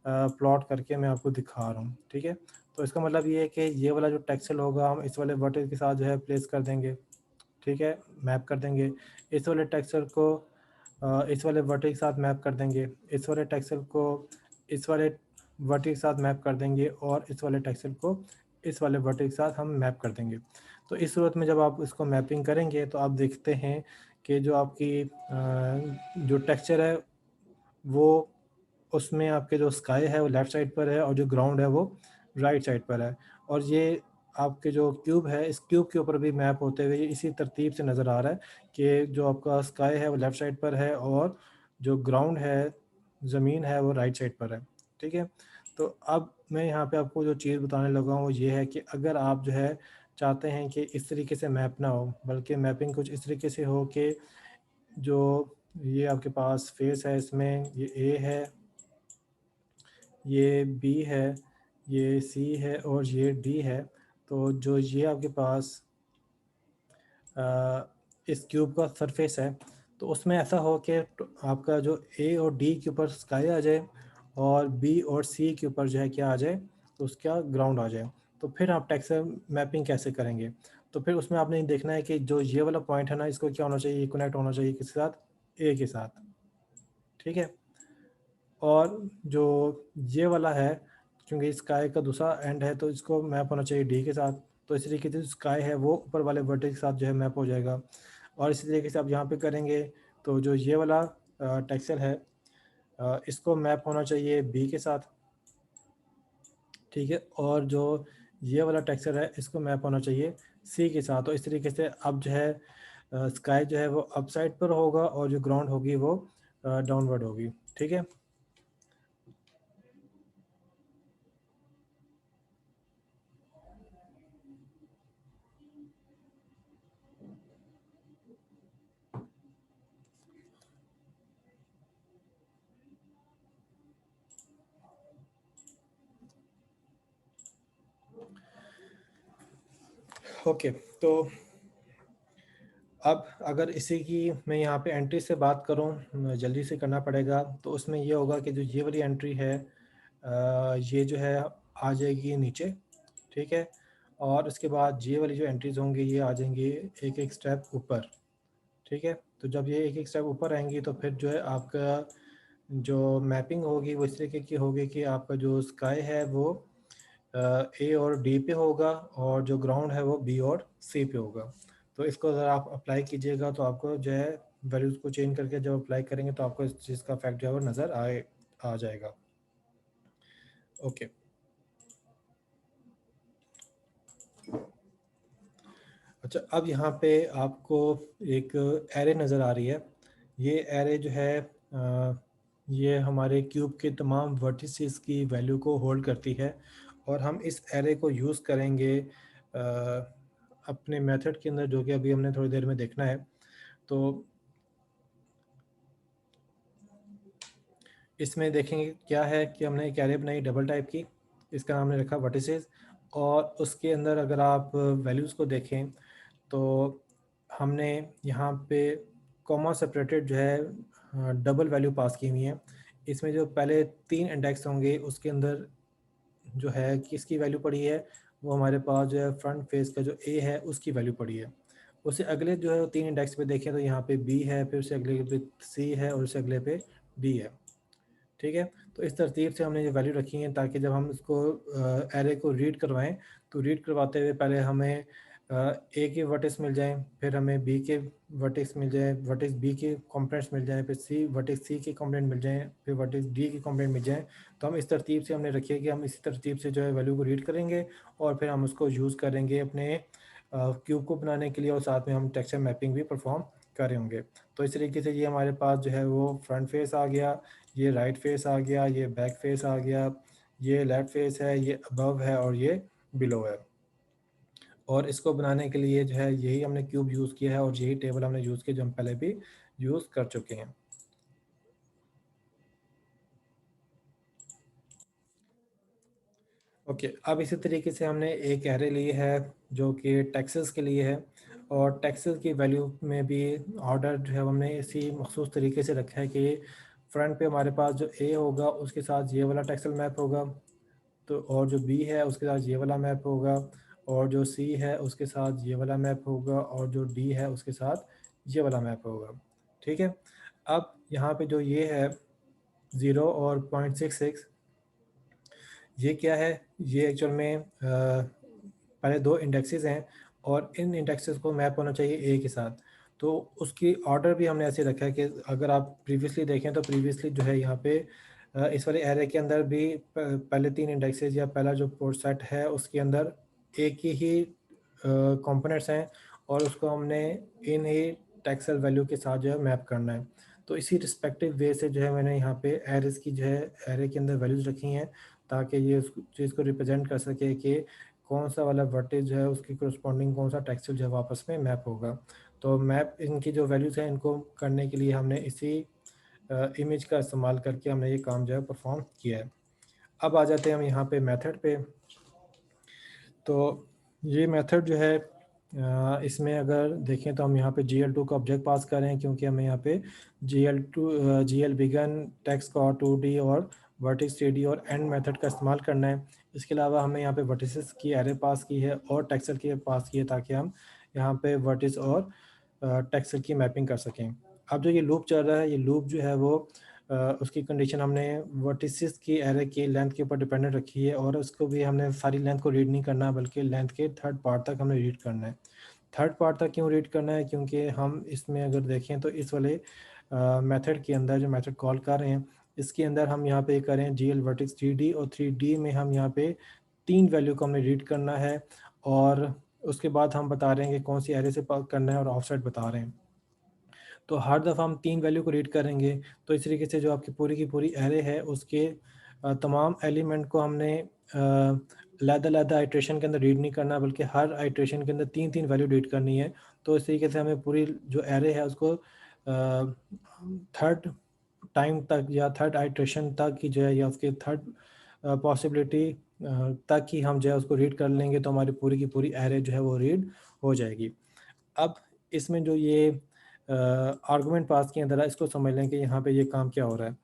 प्लॉट करके मैं आपको दिखा रहा हूँ, ठीक है। तो इसका मतलब ये है कि ये वाला जो टेक्सचर होगा हम इस वाले वर्टेक्स के साथ जो है प्लेस कर देंगे, ठीक है, मैप कर देंगे। इस वाले टेक्सचर को इस वाले वर्टेक्स के साथ मैप कर देंगे, इस वाले टेक्सचर को इस वाले वर्टेक्स के साथ मैप कर देंगे, और इस वाले टेक्सचर को इस वाले वर्टेक्स के साथ हम मैप कर देंगे। तो इस सूरत में जब आप इसको मैपिंग करेंगे तो आप देखते हैं कि जो आपकी जो टेक्सचर है वो उसमें आपके जो स्काई है वो लेफ़्ट साइड पर है और जो ग्राउंड है वो राइट साइड पर है। और ये आपके जो क्यूब है इस क्यूब के ऊपर भी मैप होते हुए इसी तरतीब से नज़र आ रहा है कि जो आपका स्काई है वो लेफ़्ट साइड पर है और जो ग्राउंड है, ज़मीन है, वो राइट साइड पर है, ठीक है। तो अब मैं यहाँ पे आपको जो चीज़ बताने लगा हूँ वो ये है कि अगर आप जो है चाहते हैं कि इस तरीके से मैप ना हो, बल्कि मैपिंग कुछ इस तरीके से हो कि जो ये आपके पास फेस है इसमें ये ए है, ये बी है, ये सी है और ये डी है। तो जो ये आपके पास इस क्यूब का सरफेस है तो उसमें ऐसा हो कि आपका जो ए और डी के ऊपर स्काई आ जाए और बी और सी के ऊपर जो है क्या आ जाए, तो उसका ग्राउंड आ जाए। तो फिर आप टेक्सचर मैपिंग कैसे करेंगे, तो फिर उसमें आपने देखना है कि जो ये वाला पॉइंट है ना इसको क्या होना चाहिए, कनेक्ट होना चाहिए किसके साथ, ए के साथ, ठीक है। और जो ये वाला है क्योंकि स्काई का दूसरा एंड है तो इसको मैप होना चाहिए डी के साथ। तो इसी तरीके से स्काई है वो ऊपर वाले वर्टेक्स के साथ जो है मैप हो जाएगा। और इसी तरीके से आप यहाँ पे करेंगे तो जो ये वाला टेक्सचर है इसको मैप होना चाहिए बी के साथ, ठीक है। और जो ये वाला टेक्सचर है इसको मैप होना चाहिए सी के साथ। तो इस तरीके से अब जो है स्काई जो है वो अप साइड पर होगा और जो ग्राउंड होगी वो डाउनवर्ड होगी, ठीक है। ओके, तो अब अगर इसी की मैं यहाँ पे एंट्री से बात करूँ, जल्दी से करना पड़ेगा, तो उसमें ये होगा कि जो ये वाली एंट्री है ये जो है आ जाएगी नीचे, ठीक है? और उसके बाद ये वाली जो एंट्रीज़ होंगी ये आ जाएंगी एक एक स्टेप ऊपर, ठीक है? तो जब ये एक एक स्टेप ऊपर आएंगी तो फिर जो है आपका जो मैपिंग होगी वो इस तरीके की होगी कि आपका जो स्काई है वो ए और डी पे होगा और जो ग्राउंड है वो बी और सी पे होगा। तो इसको अगर आप अप्लाई कीजिएगा तो आपको जो है वैल्यूज़ को चेंज करके जब अप्लाई करेंगे तो आपको इस चीज़ का इफेक्ट जो है वो नज़र आ जाएगा। ओके, अच्छा, अब यहाँ पे आपको एक एरे नज़र आ रही है। ये एरे जो है ये हमारे क्यूब के तमाम वर्टिसेस की वैल्यू को होल्ड करती है और हम इस एरे को यूज़ करेंगे अपने मेथड के अंदर, जो कि अभी हमने थोड़ी देर में देखना है। तो इसमें देखेंगे क्या है कि हमने एक एरे बनाई डबल टाइप की, इसका नाम हमने रखा वर्टिसेस, और उसके अंदर अगर आप वैल्यूज़ को देखें तो हमने यहाँ पे कॉमा सेपरेटेड जो है डबल वैल्यू पास की हुई है। इसमें जो पहले 3 इंडेक्स होंगे उसके अंदर जो है किसकी वैल्यू पड़ी है, वो हमारे पास जो है फ्रंट फेस का जो ए है उसकी वैल्यू पड़ी है। उससे अगले जो है 3 इंडेक्स पे देखें तो यहाँ पे बी है, फिर उससे अगले पे सी है और उससे अगले पे डी है, ठीक है? तो इस तरतीब से हमने ये वैल्यू रखी है ताकि जब हम इसको एरे को रीड करवाएं तो रीड करवाते हुए पहले हमें ए के वर्टेक्स मिल जाएं, फिर हमें बी के वर्टेक्स मिल जाए, वर्टेक्स बी के कंपोनेंट्स मिल जाएं, फिर सी वर्टेक्स सी के कंपोनेंट मिल जाएं, फिर वर्टेक्स डी के कंपोनेंट मिल जाएं। तो हम इस तरतीब से हमने रखी है कि हम इसी तरतीब से जो है वैल्यू को रीड करेंगे और फिर हम उसको यूज़ करेंगे अपने क्यूब को बनाने के लिए, और साथ में हम टेक्सचर मैपिंग भी परफॉर्म कर रहे होंगे। तो इस तरीके से ये हमारे पास जो है वो फ्रंट फेस आ गया, ये राइट फेस आ गया, ये बैक फेस आ गया, ये लेफ्ट फेस है, ये अबव है और ये बिलो है। और इसको बनाने के लिए जो है यही हमने क्यूब यूज़ किया है और यही टेबल हमने यूज़ किया जो हम पहले भी यूज़ कर चुके हैं। ओके, अब इसी तरीके से हमने एक एरे ली है जो कि टेक्सास के लिए है, और टेक्सास की वैल्यू में भी ऑर्डर जो है हमने इसी मखसूस तरीके से रखा है कि फ्रंट पे हमारे पास जो ए होगा उसके साथ ये वाला टेक्सल मैप होगा, तो और जो बी है उसके साथ ये वाला मैप होगा, और जो सी है उसके साथ ये वाला मैप होगा, और जो डी है उसके साथ ये वाला मैप होगा, ठीक है? अब यहाँ पे जो ये है 0 और 0.66, ये क्या है? ये एक्चुअल में पहले 2 इंडेक्सेस हैं और इन इंडेक्सेस को मैप होना चाहिए ए के साथ। तो उसकी ऑर्डर भी हमने ऐसे रखा है कि अगर आप प्रीवियसली देखें तो प्रीवियसली जो है यहाँ पे इस वाले एरे के अंदर भी पहले 3 इंडेक्सेस या पहला जो पोर्ट सेट है उसके अंदर एक ही कंपोनेंट्स हैं और उसको हमने इन ही टेक्सल वैल्यू के साथ जो है मैप करना है। तो इसी रिस्पेक्टिव वे से जो है मैंने यहाँ पे एरेस की जो है एरे के अंदर वैल्यूज़ रखी हैं ताकि ये उस चीज़ को रिप्रेजेंट कर सके कि कौन सा वाला वर्टेज जो है उसकी कोरस्पॉन्डिंग कौन सा टेक्सचर जो है आपस में मैप होगा। तो मैप इनकी जो वैल्यूज़ हैं इनको करने के लिए हमने इसी इमेज का इस्तेमाल करके हमने ये काम जो है परफॉर्म किया है। अब आ जाते हैं हम यहाँ पे मेथड पे। तो ये मेथड जो है इसमें अगर देखें तो हम यहाँ पे GL2 का ऑब्जेक्ट पास कर रहे हैं क्योंकि हमें यहाँ पे GL बिगन टेक्स्ट का 2D और वर्टिक्स 3D और एंड मेथड का इस्तेमाल करना है। इसके अलावा हमें यहाँ पे वर्टिसेस की एरे पास की है और टेक्सचर की पास की है ताकि हम यहाँ पे वर्टिस और टेक्सचर की मैपिंग कर सकें। अब जो ये लूप चल रहा है, ये लूप जो है वो उसकी कंडीशन हमने वर्टिसेस की एरे की लेंथ के ऊपर डिपेंडेंट रखी है और उसको भी हमने सारी लेंथ को रीड नहीं करना बल्कि लेंथ के थर्ड पार्ट तक हमने रीड करना है। थर्ड पार्ट तक क्यों रीड करना है? क्योंकि हम इसमें अगर देखें तो इस वाले मेथड के अंदर जो मेथड कॉल कर रहे हैं इसके अंदर हम यहाँ पे करें GL वर्टेक्स 3D और 3D में हम यहाँ पे 3 वैल्यू को हमने रीड करना है और उसके बाद हम बता रहे हैं कि कौन सी एरे से करना है और ऑफसेट बता रहे हैं। तो हर दफ़ा हम 3 वैल्यू को रीड करेंगे तो इस तरीके से जो आपकी पूरी की पूरी एरे है उसके तमाम एलिमेंट को हमने अलग-अलग आइट्रेशन के अंदर रीड नहीं करना बल्कि हर आइट्रेशन के अंदर 3-3 वैल्यू रीड करनी है। तो इस तरीके से हमें पूरी जो एरे है उसको थर्ड टाइम तक या थर्ड आइट्रेशन तक की जो है या उसके थर्ड पॉसिबिलिटी ताकि हम जो है उसको रीड कर लेंगे तो हमारी पूरी की पूरी एरे जो है वो रीड हो जाएगी। अब इसमें जो ये आर्गुमेंट पास किए ज़रा इसको समझ लें कि यहाँ पे ये काम क्या हो रहा है।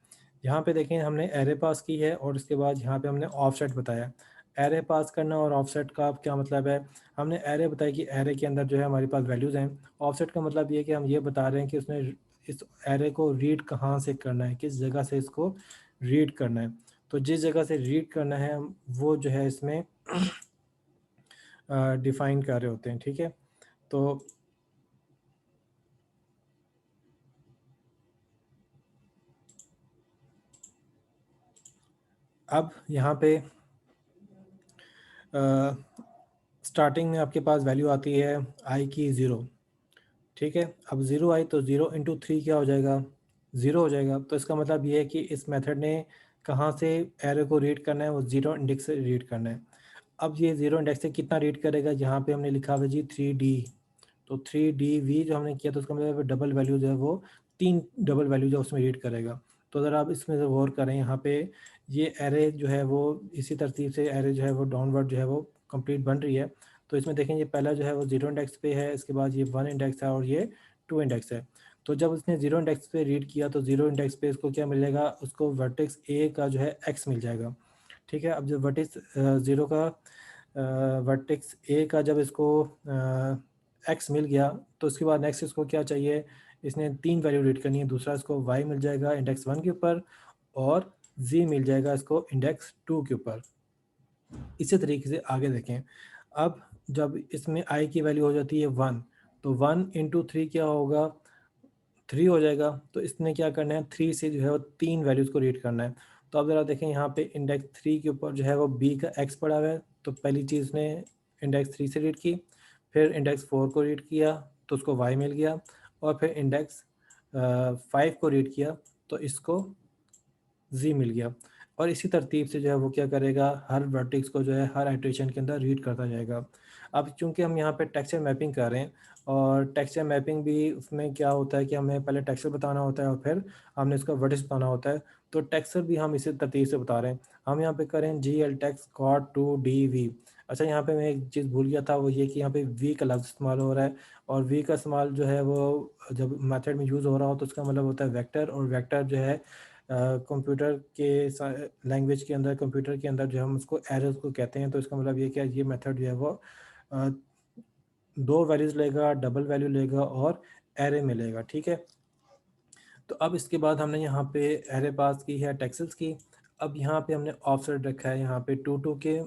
यहाँ पे देखें हमने एरे पास की है और उसके बाद यहाँ पे हमने ऑफसेट बताया। एरे पास करना और ऑफसेट का क्या मतलब है, हमने एरे बताया कि एरे के अंदर जो है हमारे पास वैल्यूज़ हैं। ऑफसेट का मतलब ये है कि हम ये बता रहे हैं कि उसने इस एरे को रीड कहाँ से करना है, किस जगह से इसको रीड करना है। तो जिस जगह से रीड करना है वो जो है इसमें डिफ़ाइन कर रहे होते हैं, ठीक है। तो अब यहाँ पे स्टार्टिंग में आपके पास वैल्यू आती है आई की 0, ठीक है। अब 0 आई तो 0 इंटू 3 क्या हो जाएगा, 0 हो जाएगा। तो इसका मतलब ये है कि इस मेथड ने कहाँ से एरे को रीड करना है, वो 0 इंडेक्स से रीड करना है। अब ये 0 इंडेक्स से कितना रीड करेगा, यहाँ पे हमने लिखा हुआ जी 3D। तो 3DV जो हमने किया तो उसका मतलब डबल वैल्यू जो है वो 3 डबल वैल्यू जो उसमें रीड करेगा। तो अगर आप इसमें से गौर करें यहाँ पे ये एरे जो है वो इसी तरतीब से एरे जो है वो डाउनवर्ड जो है वो कंप्लीट बन रही है। तो इसमें देखें ये पहला जो है वो 0 इंडेक्स पे है, इसके बाद ये 1 इंडेक्स है और ये 2 इंडेक्स है। तो जब उसने 0 इंडेक्स पे रीड किया तो 0 इंडेक्स पे इसको क्या मिलेगा, उसको वर्टेक्स ए का जो है x मिल जाएगा, ठीक है। अब जब वर्टेक्स 0 का वर्टेक्स ए का जब इसको एक्स मिल गया तो उसके बाद नेक्स्ट इसको क्या चाहिए, इसने 3 वैल्यू रीड करनी है। दूसरा इसको वाई मिल जाएगा इंडेक्स 1 के ऊपर और जी मिल जाएगा इसको इंडेक्स 2 के ऊपर। इसी तरीके से आगे देखें। अब जब इसमें आई की वैल्यू हो जाती है 1 तो 1 इंटू 3 क्या होगा, 3 हो जाएगा। तो इसने क्या करना है, 3 से जो है वो 3 वैल्यूज़ को रीड करना है। तो अब ज़रा देखें यहाँ पे इंडेक्स 3 के ऊपर जो है वो बी का एक्स पड़ा हुआ है। तो पहली चीज़ ने इंडेक्स 3 से रीड की, फिर इंडेक्स 4 को रीड किया तो उसको वाई मिल गया और फिर इंडेक्स 5 को रीड किया तो इसको जी मिल गया। और इसी तरतीब से जो है वो क्या करेगा, हर वर्टेक्स को जो है हर आइटरेशन के अंदर रीड करता जाएगा। अब चूंकि हम यहाँ पे टेक्सचर मैपिंग कर रहे हैं और टेक्सचर मैपिंग भी उसमें क्या होता है कि हमें पहले टेक्सचर बताना होता है और फिर हमने इसका वर्टेक्स बताना होता है। तो टेक्सचर भी हम इसी तरतीब से बता रहे हैं। हम यहाँ पे करें जी एल टेक्स कॉट टू डी वी। अच्छा यहाँ पे मैं एक चीज़ भूल गया था, वो ये कि यहाँ पे वी का लफ्ज़ इस्तेमाल हो रहा है और वी का इस्तेमाल जो है वो जब मेथड में यूज़ हो रहा हो तो उसका मतलब होता है वेक्टर। और वेक्टर जो है कंप्यूटर के लैंग्वेज के अंदर, कंप्यूटर के अंदर जो हम उसको एरर्स को कहते हैं। तो इसका मतलब ये क्या, ये मेथड जो है वो अ, 2 वैल्यूज़ लेगा, डबल वैल्यू लेगा और एरे में लेगा, ठीक है। तो अब इसके बाद हमने यहाँ पे एरे पास की है टेक्सल्स की। अब यहाँ पे हमने ऑफसेट रखा है यहाँ पे 2 के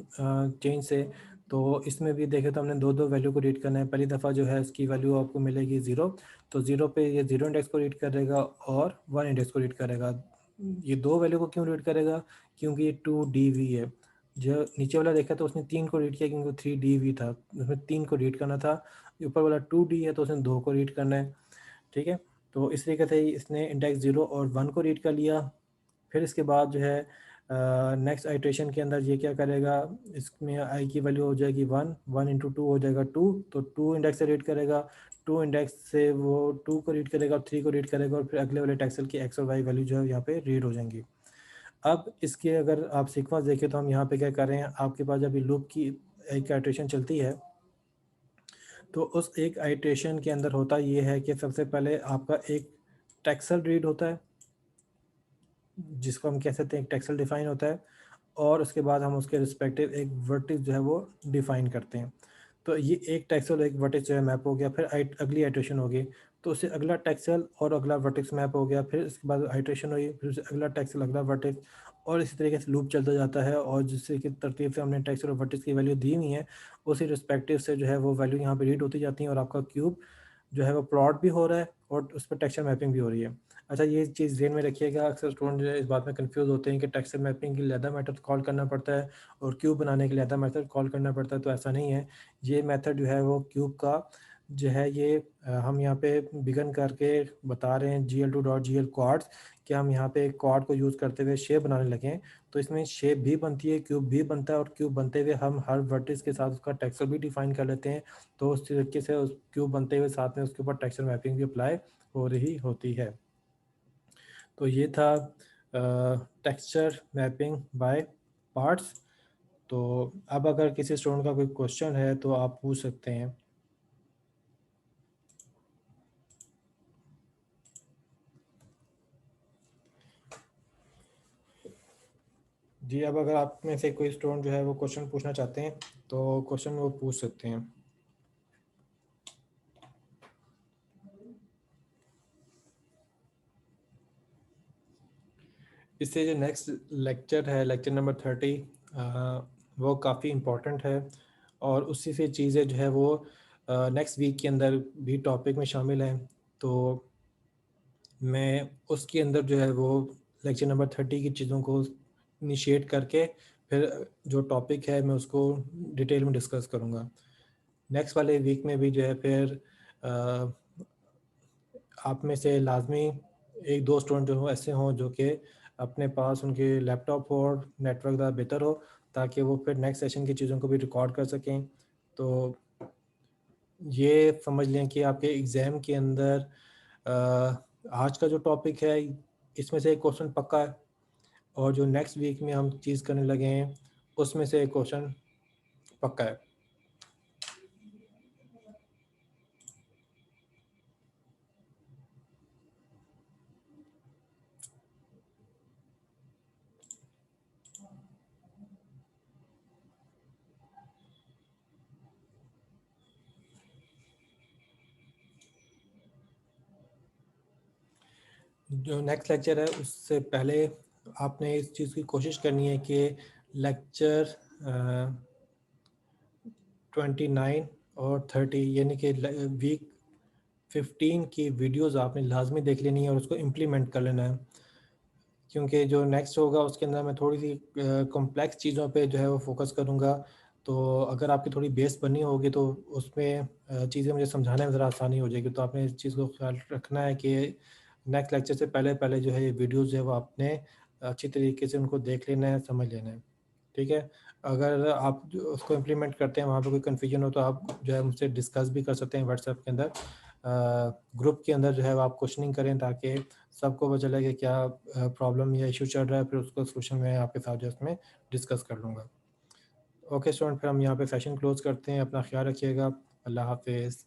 चेंज से। तो इसमें भी देखें तो हमने 2 वैल्यू को रीड करना है। पहली दफ़ा जो है इसकी वैल्यू आपको मिलेगी 0। तो 0 पे ये 0 इंडेक्स को रीड करेगा और 1 इंडेक्स को रीड करेगा। ये 2 वैल्यू को क्यों रीड करेगा, क्योंकि ये 2DV है। जो नीचे वाला देखा तो उसने 3 को रीड किया क्योंकि 3DV था, उसमें 3 को रीड करना था। ऊपर वाला 2D है तो उसने 2 को रीड करना है, ठीक है। तो इस तरीके से इसने इंडेक्स 0 और 1 को रीड कर लिया। फिर इसके बाद जो है नेक्स्ट आइट्रेशन के अंदर ये क्या करेगा, इसमें आई की वैल्यू हो जाएगी 1, 1 इंटू 2 हो जाएगा 2। तो 2 इंडेक्स से रीड करेगा, 2 इंडेक्स से वो 2 को रीड करेगा और 3 को रीड करेगा और फिर अगले वाले टेक्सल की एक्स और वाई वैल्यू जो है यहाँ पे रीड हो जाएंगी। अब इसके अगर आप सीक्वेंस देखें तो हम यहाँ पे क्या कर रहे हैं, आपके पास जब लूप की एक आइट्रेशन चलती है तो उस एक आइट्रेशन के अंदर होता ये है कि सबसे पहले आपका एक टेक्सल रीड होता है जिसको हम कह सकते हैं एक टेक्सल डिफाइन होता है और उसके बाद हम उसके रिस्पेक्टिव एक वर्टेक्स जो है वो डिफाइन करते हैं। तो ये एक टेक्सल एक वर्टेक्स जो है मैप हो गया, फिर अगली आइट्रेशन होगी तो उससे अगला टेक्सल और अगला वर्टेक्स मैप हो गया, फिर इसके बाद आइट्रेशन हुई, फिर उससे अगला टेक्सल अगला वर्टेक्स और इसी तरीके से लूप चलता जाता है। और जिससे कि तरतीब से हमने टेक्सल और वर्टेक्स की वैल्यू दी हुई है उसी रिस्पेक्टिव से जो है वो वैल्यू यहाँ पे रीड होती जाती है और आपका क्यूब जो है वो प्लॉट भी हो रहा है और उस पर टेक्सचर मैपिंग भी हो रही है। अच्छा ये चीज़ ध्यान में रखिएगा, अक्सर स्टूडेंट जो है इस बात में कंफ्यूज होते हैं कि टेक्सचर मैपिंग के लिए अलग मेथड कॉल करना पड़ता है और क्यूब बनाने के लिए अलग मेथड कॉल करना पड़ता है। तो ऐसा नहीं है। ये मेथड जो है वो क्यूब का जो है ये हम यहाँ पे बिगन करके बता रहे हैं GL2.gl क्वाड्स कि हम यहाँ पे क्वाड को यूज़ करते हुए शेप बनाने लगे हैं। तो इसमें शेप भी बनती है, क्यूब भी बनता है और क्यूब बनते हुए हम हर वर्टिस के साथ उसका टेक्सचर भी डिफाइन कर लेते हैं। तो उस तरीके से उस क्यूब बनते हुए साथ में उसके ऊपर टेक्सचर मैपिंग भी अप्लाई हो रही होती है। तो ये था टेक्सचर मैपिंग बाय पार्ट्स। तो अब अगर किसी स्टूडेंट का कोई क्वेश्चन है तो आप पूछ सकते हैं। जी, अब अगर आप में से कोई स्टूडेंट जो है वो क्वेश्चन पूछना चाहते हैं तो क्वेश्चन वो पूछ सकते हैं। इससे जो नेक्स्ट लेक्चर है, लेक्चर नंबर 30, वो काफ़ी इम्पोर्टेंट है और उसी से चीज़ें जो है वो नेक्स्ट वीक के अंदर भी टॉपिक में शामिल हैं। तो मैं उसके अंदर जो है वो लेक्चर नंबर 30 की चीज़ों को इनिशिएट करके फिर जो टॉपिक है मैं उसको डिटेल में डिस्कस करूँगा। नेक्स्ट वाले वीक में भी जो है फिर आप में से लाजमी एक दो स्टूडेंट जो हो ऐसे हों जो कि अपने पास उनके लैपटॉप हो और नेटवर्क ज़्यादा बेहतर हो, ताकि वो फिर नेक्स्ट सेशन की चीज़ों को भी रिकॉर्ड कर सकें। तो ये समझ लें कि आपके एग्ज़ाम के अंदर आज का जो टॉपिक है इसमें से एक क्वेश्चन पक्का है और जो नेक्स्ट वीक में हम चीज़ करने लगे हैं उसमें से एक क्वेश्चन पक्का है। जो नेक्स्ट लेक्चर है उससे पहले आपने इस चीज़ की कोशिश करनी है कि लेक्चर 29 और 30 यानी कि वीक 15 की वीडियोस आपने लाजमी देख लेनी है और उसको इम्प्लीमेंट कर लेना है, क्योंकि जो नेक्स्ट होगा उसके अंदर मैं थोड़ी सी कॉम्प्लेक्स चीज़ों पे जो है वो फोकस करूँगा। तो अगर आपकी थोड़ी बेस बनी होगी तो उसमें चीज़ें मुझे समझाने में ज़रा आसानी हो जाएगी। तो आपने इस चीज़ को ख्याल रखना है कि नेक्स्ट लेक्चर से पहले पहले जो है ये वीडियोस जो है वो आपने अच्छी तरीके से उनको देख लेना है, समझ लेना है। ठीक है? अगर आप जो उसको इम्प्लीमेंट करते हैं वहाँ पे कोई कन्फ्यूजन हो तो आप जो है मुझसे डिस्कस भी कर सकते हैं व्हाट्सएप के अंदर। ग्रुप के अंदर जो है वो आप क्वेश्चनिंग करें ताकि सबको पता चले कि क्या प्रॉब्लम या इश्यू चल रहा है, फिर उसको सॉल्यूशन मैं आपके साथ जो है उसमें डिस्कस कर लूँगा। ओके स्टूडेंट, फिर हम यहाँ पे सेशन क्लोज़ करते हैं। अपना ख़्याल रखिएगा। अल्लाह हाफ़िज़।